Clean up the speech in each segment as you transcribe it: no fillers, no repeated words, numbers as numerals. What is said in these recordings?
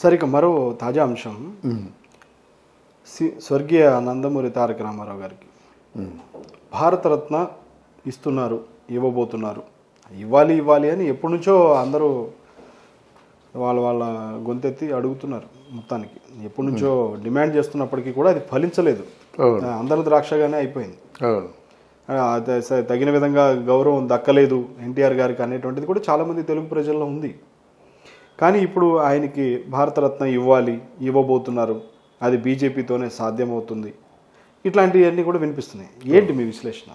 సరే, ఇక మరో తాజా అంశం, స్వర్గీయ నందమూరి తారక రామారావు గారికి భారతరత్న ఇస్తున్నారు, ఇవ్వబోతున్నారు. ఇవ్వాలి అని ఎప్పటి నుంచో అందరూ వాళ్ళ గొంతెత్తి అడుగుతున్నారు. మొత్తానికి ఎప్పటి నుంచో డిమాండ్ చేస్తున్నప్పటికీ కూడా అది ఫలించలేదు. అందరి ద్రాక్షగానే అయిపోయింది. తగిన విధంగా గౌరవం దక్కలేదు ఎన్టీఆర్ గారికి అనేటువంటిది కూడా చాలామంది తెలుగు ప్రజల్లో ఉంది. కానీ ఇప్పుడు ఆయనకి భారతరత్న ఇవ్వబోతున్నారు, అది బీజేపీతోనే సాధ్యమవుతుంది, ఇట్లాంటివన్నీ కూడా వినిపిస్తున్నాయి. ఏంటి మీ విశ్లేషణ?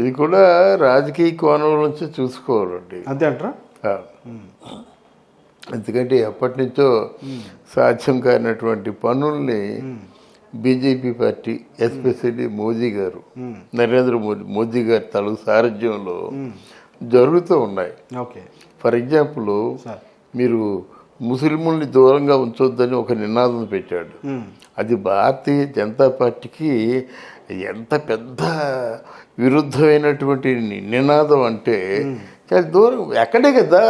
ఇది కూడా రాజకీయ కోణం నుంచి చూసుకోవాలండి. అంతే అంటారా? ఎందుకంటే ఎప్పటి నుంచో సాధ్యం కానటువంటి పనుల్ని బీజేపీ పార్టీ, ఎస్పెషల్లీ మోదీ గారు, నరేంద్ర మోదీ గారి తలకు సారథ్యంలో జరుగుతూ ఉన్నాయి. ఫర్ ఎగ్జాంపుల్, మీరు ముస్లింల్ని దూరంగా ఉంచొద్దని ఒక నినాదం పెట్టాడు. అది భారతీయ జనతా పార్టీకి ఎంత పెద్ద విరుద్ధమైనటువంటి నినాదం అంటే చాలా దూరం. ఎక్కడే కదా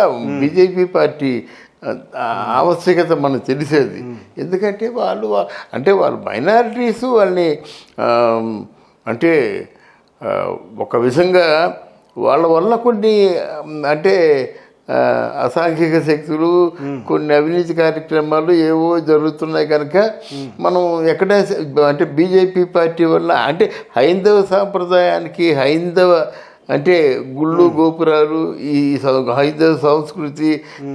బీజేపీ పార్టీ ఆవశ్యకత మనకు తెలిసేది. ఎందుకంటే వాళ్ళు మైనారిటీస్, వాళ్ళని అంటే ఒక విధంగా వాళ్ళ వల్ల కొన్ని అంటే అసాంఘిక శక్తులు, కొన్ని అవినీతి కార్యక్రమాలు ఏవో జరుగుతున్నాయి కనుక మనం ఎక్కడ అంటే బీజేపీ పార్టీ వల్ల అంటే హైందవ సాంప్రదాయానికి, హైందవ అంటే గుళ్ళు గోపురాలు, ఈ హైందవ సంస్కృతి,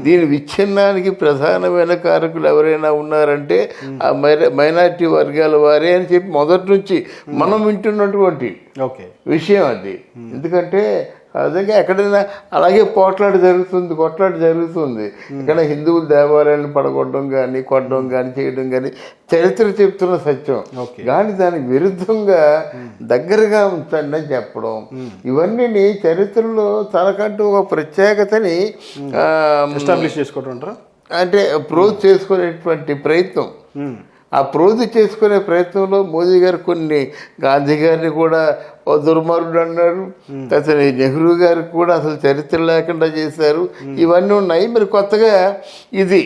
దీని విచ్ఛిన్నానికి ప్రధానమైన కారకులు ఎవరైనా ఉన్నారంటే ఆ మైనారిటీ వర్గాల వారే అని చెప్పి మొదటి నుంచి మనం వింటున్నటువంటి విషయం అది. ఎందుకంటే అదేగా ఎక్కడైనా అలాగే కొట్లాట జరుగుతుంది. ఇక్కడ హిందువుల దేవాలయాలను పడగొట్టడం కానీ, కొట్టడం కానీ, చేయడం కానీ చరిత్ర చెప్తున్న సత్యం. కానీ దానికి విరుద్ధంగా దగ్గరగా ఉంచండి అని చెప్పడం, ఇవన్నీ చరిత్రలో తనకంటూ ఒక ప్రత్యేకతని ఎస్టాబ్లిష్ చేసుకోవడం అంటే ప్రోజ్ చేసుకునేటువంటి ప్రయత్నం. ఆ ప్రోజు చేసుకునే ప్రయత్నంలో మోదీ గారు కొన్ని, గాంధీ గారిని కూడా దుర్మార్గుడు అన్నారు, అతని నెహ్రూ గారికి కూడా అసలు చరిత్ర లేకుండా చేశారు. ఇవన్నీ ఉన్నాయి. మరి కొత్తగా ఇది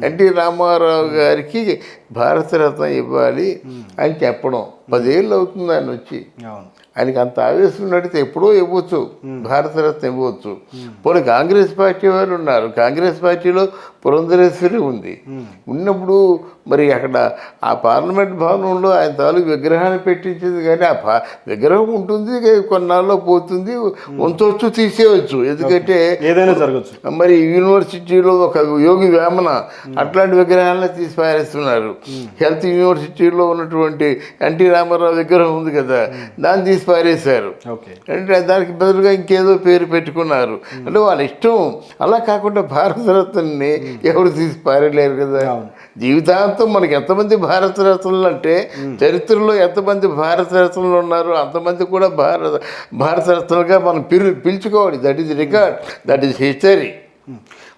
ఎన్టీ రామారావు గారికి భారతరత్న ఇవ్వాలి అని చెప్పడం 10 ఏళ్ళు అవుతుంది ఆయన వచ్చి. ఆయనకి అంత ఆవేశం నడితే ఎప్పుడో ఇవ్వచ్చు, భారతరత్న ఇవ్వచ్చు. పోనీ కాంగ్రెస్ పార్టీ వారు ఉన్నారు, కాంగ్రెస్ పార్టీలో పురంధరేశ్వరి ఉంది. ఉన్నప్పుడు మరి అక్కడ ఆ పార్లమెంట్ భవనంలో ఆయన తాలూకు విగ్రహాన్ని పెట్టించింది. కానీ ఆ విగ్రహం ఉంటుంది, కొన్నాళ్ళలో పోతుంది, ఉంచవచ్చు, తీసేయవచ్చు. ఎందుకంటే ఏదైనా జరగచ్చు. మరి యూనివర్సిటీలో ఒక యోగి వేమన అట్లాంటి విగ్రహాలను తీసి పారేస్తున్నారు. హెల్త్ యూనివర్సిటీలో ఉన్నటువంటి ఎన్టీ రామారావు విగ్రహం ఉంది కదా, దాన్ని తీసి పారేశారు. అంటే దానికి బదులుగా ఇంకేదో పేరు పెట్టుకున్నారు. అంటే వాళ్ళ ఇష్టం. అలా కాకుండా భారతరత్నని ఎవరు తీసి పారేయలేరు కదా. జీవితాంతం మనకి ఎంతమంది భారతరత్నలు అంటే, చరిత్రలో ఎంతమంది భారతరత్నలు ఉన్నారు అంతమంది కూడా భారతరత్నలుగా మనం పిలుచుకోవాలి. That is record, that is history.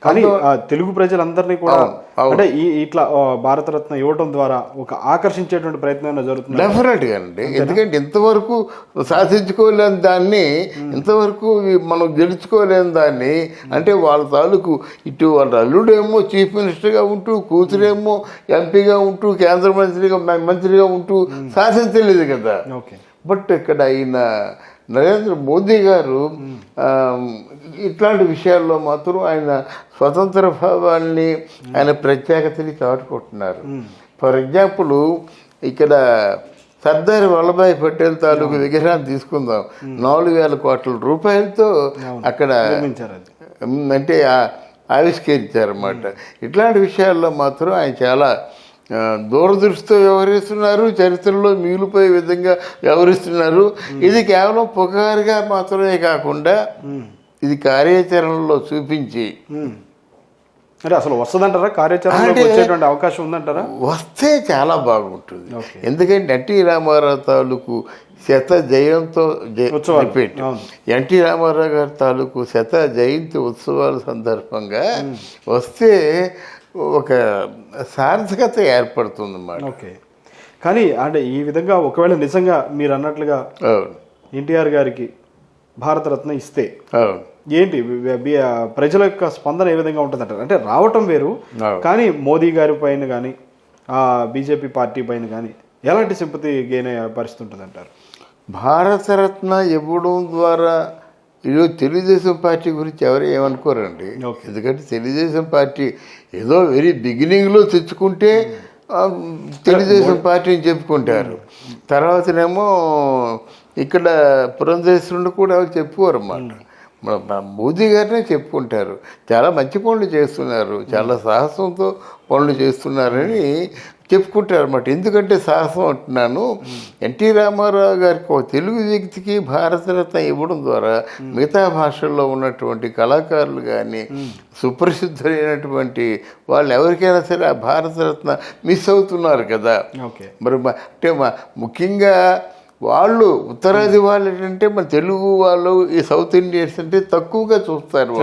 కానీ తెలుగు ప్రజలందరినీ కూడా అంటే ఇట్లా భారతరత్న ఇవ్వటం ద్వారా ఒక ఆకర్షించేటువంటి ప్రయత్నం జరుగుతుంది. డెఫినెట్గా అండి. ఎందుకంటే ఇంతవరకు సాధించుకోలేని దాన్ని, ఇంతవరకు మనం గెలుచుకోలేని దాన్ని, అంటే వాళ్ళ తాలూకు ఇటు వాళ్ళ అల్లుడేమో చీఫ్ మినిస్టర్గా ఉంటూ, కూతురేమో ఎంపీగా ఉంటూ, కేంద్ర మంత్రిగా ఉంటూ సాధించలేదు కదా. బట్ ఇక్కడ ఈయన నరేంద్ర మోదీ గారు ఇట్లాంటి విషయాల్లో మాత్రం ఆయన స్వతంత్ర భావాన్ని, ఆయన ప్రత్యేకతని చాటుకుంటున్నారు. ఫర్ ఎగ్జాంపుల్, ఇక్కడ సర్దార్ వల్లభాయ్ పటేల్ తాలూకు విగ్రహాన్ని తీసుకుందాం. 4,000 కోట్ల రూపాయలతో అక్కడ అంటే ఆవిష్కరించారన్నమాట. ఇట్లాంటి విషయాల్లో మాత్రం ఆయన చాలా దూరదృష్టితో వ్యవహరిస్తున్నారు, చరిత్రలో మిగిలిపోయే విధంగా వ్యవహరిస్తున్నారు. ఇది కేవలం పుకారుగా మాత్రమే కాకుండా ఇది కార్యాచరణలో చూపించి, అంటే అసలు వస్తుందంటారా? కార్యాచరణ అవకాశం ఉందంటారా? వస్తే చాలా బాగుంటుంది. ఎందుకంటే ఎన్టీ రామారావు తాలూకు శత జయంతో ఎన్టీ రామారావు గారి తాలూకు శత జయంతి ఉత్సవాల సందర్భంగా వస్తే ఒక సార్థకత ఏర్పడుతుంది అన్నమాట. కానీ అంటే ఈ విధంగా ఒకవేళ నిజంగా మీరు అన్నట్లుగా ఎన్టీఆర్ గారికి భారతరత్న ఇస్తే ఏంటి ప్రజల యొక్క స్పందన ఏ విధంగా ఉంటుంది అంటారు? అంటే రావటం వేరు, కానీ మోదీ గారి పైన కానీ బీజేపీ పార్టీ పైన కానీ ఎలాంటి సింపతి గెయిన్ అయ్యే పరిస్థితి ఉంటుంది అంటారు? భారతరత్న ఇవ్వడం ద్వారా ఈరోజు తెలుగుదేశం పార్టీ గురించి ఎవరు ఏమనుకోరండి. ఎందుకంటే తెలుగుదేశం పార్టీ ఏదో వెరీ బిగినింగ్లో తెచ్చుకుంటే తెలుగుదేశం పార్టీని చెప్పుకుంటారు. తర్వాతనేమో ఇక్కడ పురంధేశ్వరుడు కూడా ఎవరు చెప్పుకోరు అన్నమాట. మన మోదీ గారినే చెప్పుకుంటారు. చాలా మంచి పనులు చేస్తున్నారు, చాలా సాహసంతో పనులు చేస్తున్నారని చెప్పుకుంటారు అన్నమాట. ఎందుకంటే సాహసం అంటున్నాను, ఎన్టీ రామారావు గారికి ఒక తెలుగు వ్యక్తికి భారతరత్న ఇవ్వడం ద్వారా మిగతా భాషల్లో ఉన్నటువంటి కళాకారులు కానీ సుప్రసిద్ధులైనటువంటి వాళ్ళు ఎవరికైనా సరే ఆ భారతరత్న మిస్ అవుతున్నారు కదా. మరి అంటే ముఖ్యంగా వాళ్ళు ఉత్తరాది వాళ్ళు ఏంటంటే మన తెలుగు వాళ్ళు ఈ సౌత్ ఇండియన్స్ అంటే తక్కువగా చూస్తారు,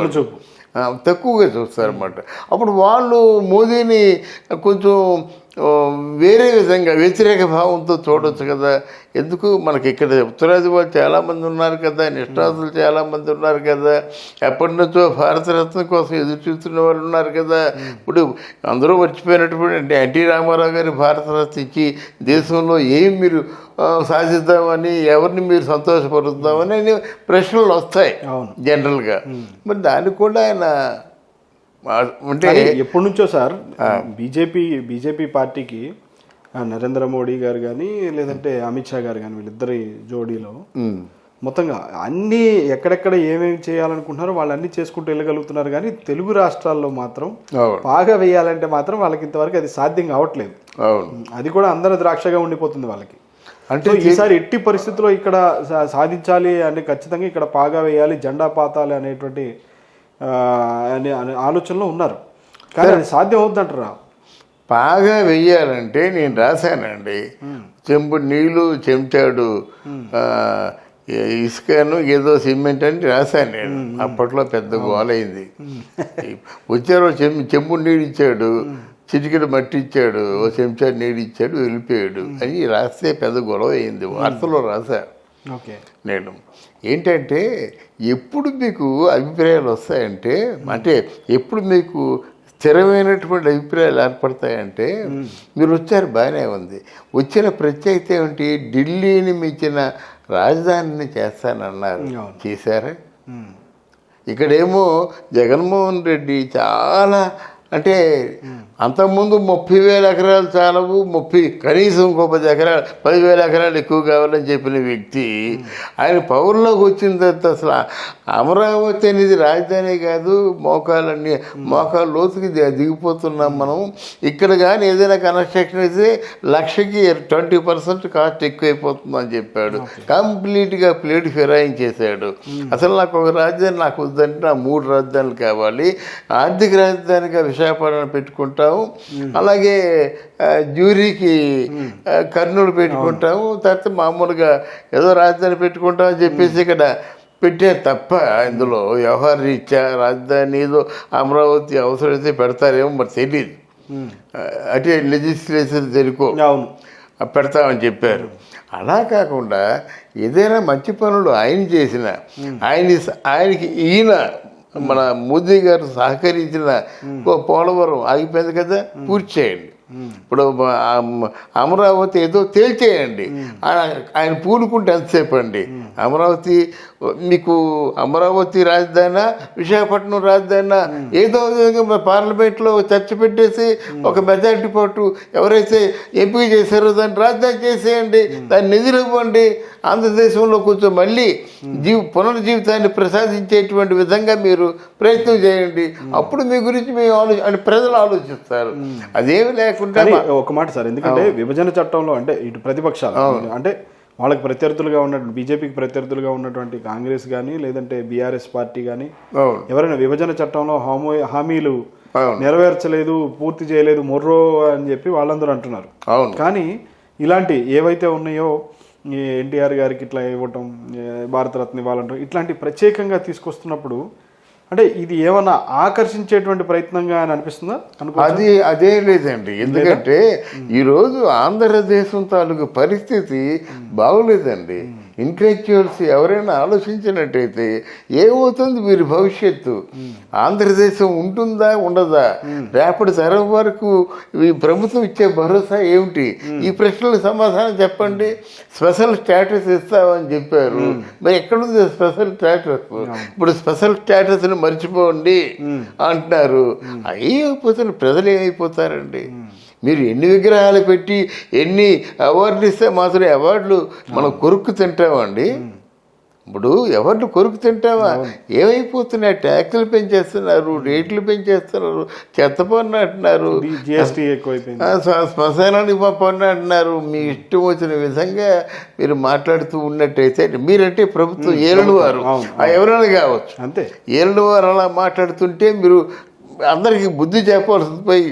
తక్కువగా చూస్తారు అన్నమాట. అప్పుడు వాళ్ళు మోదీని కొంచెం వేరే విధంగా వ్యతిరేక భావంతో చూడవచ్చు కదా. ఎందుకు మనకి ఇక్కడ ఉత్తరాది వాళ్ళు చాలామంది ఉన్నారు కదా, నిష్ణాతులు చాలామంది ఉన్నారు కదా, ఎప్పటి నుంచో భారతరత్న కోసం ఎదురు చూస్తున్న వాళ్ళు ఉన్నారు కదా. ఇప్పుడు అందరూ మర్చిపోయినటువంటి ఎన్టీ రామారావు గారి భారతరత్న ఇచ్చి దేశంలో ఏం మీరు సాధిద్దామని, ఎవరిని మీరు సంతోషపరుద్దామని అనే ప్రశ్నలు వస్తాయి జనరల్గా. మరి దానికి కూడా ఆయన అంటే ఎప్పటి నుంచో సార్ బీజేపీ పార్టీకి నరేంద్ర మోడీ గారు కానీ లేదంటే అమిత్ షా గారు కానీ వీళ్ళిద్దరి జోడీలో మొత్తంగా అన్నీ ఎక్కడెక్కడ ఏమేమి చేయాలనుకుంటున్నారో వాళ్ళు అన్నీ చేసుకుంటూ వెళ్ళగలుగుతున్నారు. కానీ తెలుగు రాష్ట్రాల్లో మాత్రం బాగా వేయాలంటే మాత్రం వాళ్ళకి ఇంతవరకు అది సాధ్యం కావట్లేదు. అది కూడా అందరూ ద్రాక్షగా ఉండిపోతుంది వాళ్ళకి. అంటే ఈసారి ఎట్టి పరిస్థితుల్లో ఇక్కడ సాధించాలి అంటే ఖచ్చితంగా ఇక్కడ పాగా వేయాలి, జెండా పాతాలి అనేటువంటి ఆలోచనలో ఉన్నారు. కానీ అది సాధ్యం అవుతుందంటారా? బాగా వెయ్యాలంటే నేను రాశానండి, చెంబు నీళ్ళు చెంచాడు ఇసుకను ఏదో సిమెంట్ అని రాశాను నేను. అప్పట్లో పెద్ద గోలైంది. వచ్చారో చెంబు నీళ్ళు ఇచ్చాడు, చిటికెడు మట్టి ఇచ్చాడు, ఓ చెంచా నీళ్ళు ఇచ్చాడు, వెళ్ళిపోయాడు అని రాస్తే పెద్ద గొడవ అయింది. వార్తలో రాశా నేను. ఏంటంటే ఎప్పుడు మీకు అభిప్రాయాలు వస్తాయంటే, అంటే ఎప్పుడు మీకు స్థిరమైనటువంటి అభిప్రాయాలు ఏర్పడతాయంటే, మీరు వచ్చారు బాగానే ఉంది, వచ్చిన ప్రత్యేకత ఏమిటి, ఢిల్లీని మించిన రాజధానిని చేస్తానన్నారు, చేశారా? ఇక్కడేమో జగన్మోహన్ రెడ్డి చాలా అంటే అంతకుముందు 30,000 ఎకరాలు చాలవు, కనీసం ఇంకో 10,000 ఎకరాలు ఎక్కువ కావాలని చెప్పిన వ్యక్తి ఆయన పవర్లోకి వచ్చిన తర్వాత అసలు అమరావతి అనేది రాజధాని కాదు, మోకాలు లోతుకి దిగిపోతున్నాం మనం. ఇక్కడ కానీ ఏదైనా కన్స్ట్రక్షన్ అయితే 1,00,000కి 20% కాస్ట్ ఎక్కువైపోతుందని చెప్పాడు. కంప్లీట్గా ప్లేట్ ఫిరాయించేశాడు. అసలు నాకు ఒక రాజధాని నాకు వద్దంటే నా 3 రాజధానులు కావాలి, ఆర్థిక రాజధానిగా విశాఖపట్నం పెట్టుకుంటాము, అలాగే జ్యూరీకి కర్నూలు పెట్టుకుంటాము, తర్వాత మామూలుగా ఏదో రాజధాని పెట్టుకుంటాం అని చెప్పేసి ఇక్కడ పెట్టే తప్ప ఇందులో వ్యవహార రీత్యా రాజధాని ఏదో అమరావతి అవసరమైతే పెడతారేమో మరి తెలియదు. అంటే లెజిస్లేచర్ జరుకో పెడతామని చెప్పారు. అలా కాకుండా ఏదైనా మంచి పనులు ఆయన చేసిన ఆయనకి ఈయన మన మోదీ గారు సహకరించిన పోలవరం ఆగిపోయింది కదా, పూర్తి చేయండి. ఇప్పుడు అమరావతి ఏదో తేల్చేయండి. ఆయన పూనుకుంటే ఎంతసేపు అండి? అమరావతి మీకు అమరావతి రాజధాని, విశాఖపట్నం రాజధాని ఏదో విధంగా పార్లమెంట్లో చర్చ పెట్టేసి ఒక మెజారిటీ పాటు ఎవరైతే ఎంపిక చేశారో దాన్ని రాజధాని చేసేయండి, దాన్ని నిధులు ఇవ్వండి, ఆంధ్రదేశంలో కొంచెం మళ్ళీ పునర్జీవితాన్ని ప్రసాదించేటువంటి విధంగా మీరు ప్రయత్నం చేయండి. అప్పుడు మీ గురించి మేము ప్రజలు ఆలోచిస్తారు. అదేమి లేకుండా ఒక మాట సార్, ఎందుకంటే విభజన చట్టంలో అంటే ఇటు ప్రతిపక్షాలు అంటే వాళ్ళకి ప్రత్యర్థులుగా ఉన్నటువంటి బీజేపీకి ప్రత్యర్థులుగా ఉన్నటువంటి కాంగ్రెస్ కానీ లేదంటే బీఆర్ఎస్ పార్టీ కానీ ఎవరైనా విభజన చట్టంలో హామీలు నెరవేర్చలేదు, పూర్తి చేయలేదు, మొర్రో అని చెప్పి వాళ్ళందరూ అంటున్నారు. కానీ ఇలాంటి ఏవైతే ఉన్నాయో ఎన్టీఆర్ గారికి ఇట్లా ఇవ్వటం, భారతరత్న ఇవ్వాలంటాం, ఇట్లాంటి ప్రత్యేకంగా తీసుకొస్తున్నప్పుడు అంటే ఇది ఏమన్నా ఆకర్షించేటువంటి ప్రయత్నంగా అని అనిపిస్తుందా? అదే లేదండి. ఎందుకంటే ఈరోజు ఆంధ్రదేశం తాలూకు పరిస్థితి బాగోలేదండి. ఇంటలెక్చువల్స్ ఎవరైనా ఆలోచించినట్టయితే ఏమవుతుంది వీరి భవిష్యత్తు, ఆంధ్రదేశం ఉంటుందా ఉండదా, రేపటి తరం వరకు ఈ ప్రభుత్వం ఇచ్చే భరోసా ఏమిటి, ఈ ప్రశ్నలకు సమాధానం చెప్పండి. స్పెషల్ స్టేటస్ ఇస్తామని చెప్పారు, మరి ఎక్కడుంది స్పెషల్ స్టేటస్? ఇప్పుడు స్పెషల్ స్టేటస్ని మర్చిపోండి అంటున్నారు. అయిపోతున్న ప్రజలు ఏమైపోతారండి? మీరు ఎన్ని విగ్రహాలు పెట్టి ఎన్ని అవార్డులు ఇస్తే మాత్రం అవార్డులు మనం కొరుక్కు తింటామండి. ఇప్పుడు ఎవరిని కొరుకు తింటావా? ఏమైపోతున్నాయి? ట్యాక్సులు పెంచేస్తున్నారు, రేట్లు పెంచేస్తున్నారు, చెత్త పన్ను అంటున్నారు, జిఎస్టీ ఎక్కువైపోయింది, శ్మశానానికి పన్ను అంటున్నారు. మీ ఇష్టం వచ్చిన విధంగా మీరు మాట్లాడుతూ ఉన్నట్టయితే మీరంటే ప్రభుత్వం ఏలుడు వారు, ఎవరైనా కావచ్చు, అంతే ఏలుడు వారు అలా మాట్లాడుతుంటే మీరు అందరికీ బుద్ధి చెప్పాల్సింది పోయి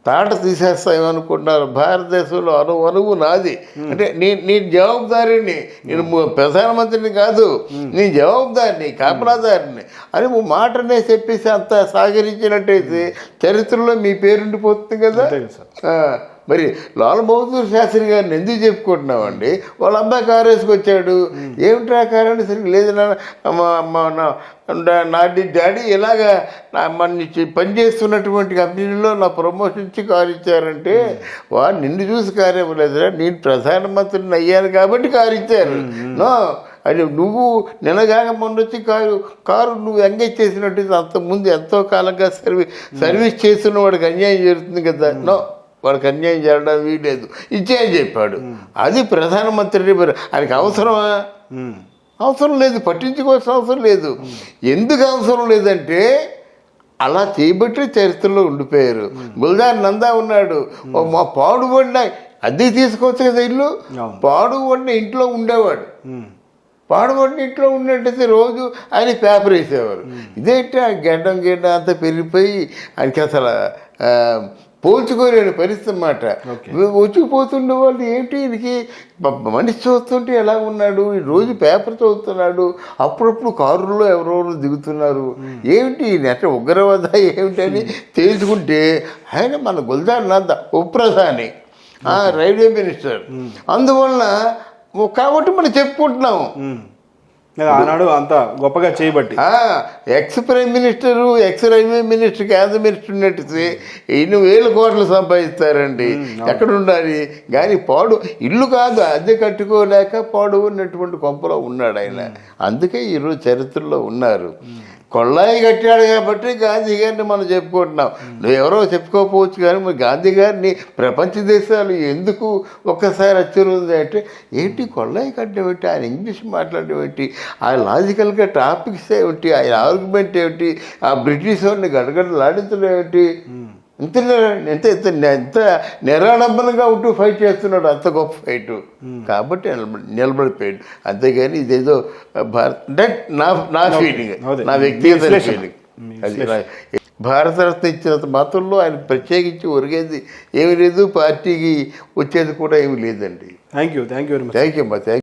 తాట తీసేస్తామనుకుంటున్నారు. భారతదేశంలో అణువు నాది అంటే నీ జవాబుదారిని, నేను ప్రధానమంత్రిని కాదు, నీ జవాబుదారిని, కాపలాదారిని అని మాటనే చెప్పేసి అంత సాగరించినట్టయితే చరిత్రలో మీ పేరుండిపోతుంది కదా. మరి లాల్ బహదూర్ శాస్త్రి గారిని ఎందుకు చెప్పుకుంటున్నామండి? వాళ్ళ అబ్బాయి కారు వేసుకొచ్చాడు, ఏమిటి ఆ కారు అంటే సరిగ్గా లేదు నా డాడీ ఇలాగా మన పనిచేస్తున్నటువంటి కంపెనీలో నా ప్రమోషన్ ఇచ్చి కారు ఇచ్చారంటే వాడు నిన్ను చూసి కారు ఇవ్వలేదురా, నేను ప్రధానమంత్రిని అయ్యాను కాబట్టి కారు ఇచ్చారు. నో, అది నువ్వు నిన్నగాక మొన్నొచ్చి కారు నువ్వు ఎంగేజ్ చేసినట్టు అంతకుముందు ఎంతో కాలంగా సర్వీస్ చేస్తున్న వాడికి అన్యాయం జరుగుతుంది కదా. నో, వాడికి అన్యాయం జరగడం వీలేదు, ఇచ్చేయని చెప్పాడు. అది ప్రధానమంత్రి. ఆయనకి అవసరమా? అవసరం లేదు, పట్టించుకోవాల్సిన అవసరం లేదు. ఎందుకు అవసరం లేదంటే అలా చేయబట్టి చరిత్రలో ఉండిపోయారు. గుల్జార్ నందా ఉన్నాడు, మా పాడుబడిన అద్దెకి తీసుకోవచ్చు కదా ఇల్లు, పాడుబడిన ఇంట్లో ఉండేవాడు. పాడుబడిన ఇంట్లో ఉన్నట్టయితే రోజు ఆయన పేపర్ వేసేవారు. ఇదేంటి ఆ గడ్డం అంతా పెరిగిపోయి ఆయనకి అసలు పోల్చుకోలేని పరిస్థితి అన్నమాట. వచ్చిపోతుండే వాళ్ళు ఏంటి, వీడికి మనిషి చూస్తుంటే ఎలా ఉన్నాడు, ఈ రోజు పేపర్ చదువుతున్నాడు, అప్పుడప్పుడు కారులో ఎవరెవరు దిగుతున్నారు, ఏమిటి నెట్ట ఉగ్రవాద ఏమిటని తేల్చుకుంటే ఆయన మన గుల్జార్ నందా ఉపప్రధాని, రైల్వే మినిస్టర్. అందువలన కాబట్టి మనం చెప్పుకుంటున్నాము ఆనాడు అంత గొప్పగా చేయబట్టి. X prime minister, X railway minister, కేంద్ర మినిస్టర్ ఉన్నట్టు ఎన్ని వేల కోట్లు సంపాదిస్తారండి. ఎక్కడ ఉండాలి? కానీ పాడు ఇల్లు కాదు, అద్దె కట్టుకోలేక పాడు ఉన్నటువంటి కొంపలో ఉన్నాడు ఆయన. అందుకే ఈరోజు చరిత్రలో ఉన్నారు. కొళ్ళాయి కట్టాడు కాబట్టి గాంధీ గారిని మనం చెప్పుకుంటున్నాం. నువ్వెవరో చెప్పుకోకపోవచ్చు కానీ మరి గాంధీ గారిని ప్రపంచ దేశాలు ఎందుకు ఒక్కసారి అచ్చరుంది అంటే ఏంటి కొళ్ళాయి కట్టడం ఏంటి, ఆయన ఇంగ్లీష్ మాట్లాడడం ఏంటి, ఆయన లాజికల్గా టాపిక్స్ ఏమిటి, ఆయన ఆర్గ్యుమెంట్ ఏమిటి, ఆ బ్రిటిష్ వారిని గడగడలాడించడం ఏమిటి, ఎంత ఎంత నిరాడంబరంగా ఉంటూ ఫైట్ చేస్తున్నాడు, అంత గొప్ప ఫైట్. కాబట్టి నిలబడిపోయాడు. అంతేగాని ఇదేదో భారత్ అంటే నా ఫీలింగ్, నా వ్యక్తిగత ఫీలింగ్. అది భారతరత్న ఇచ్చినంత మాత్రంలో ఆయన ప్రత్యేకించి ఒరిగేది ఏమీ లేదు, పార్టీకి వచ్చేది కూడా ఏమీ లేదండి. Thank you very much. Thank you అమ్మా.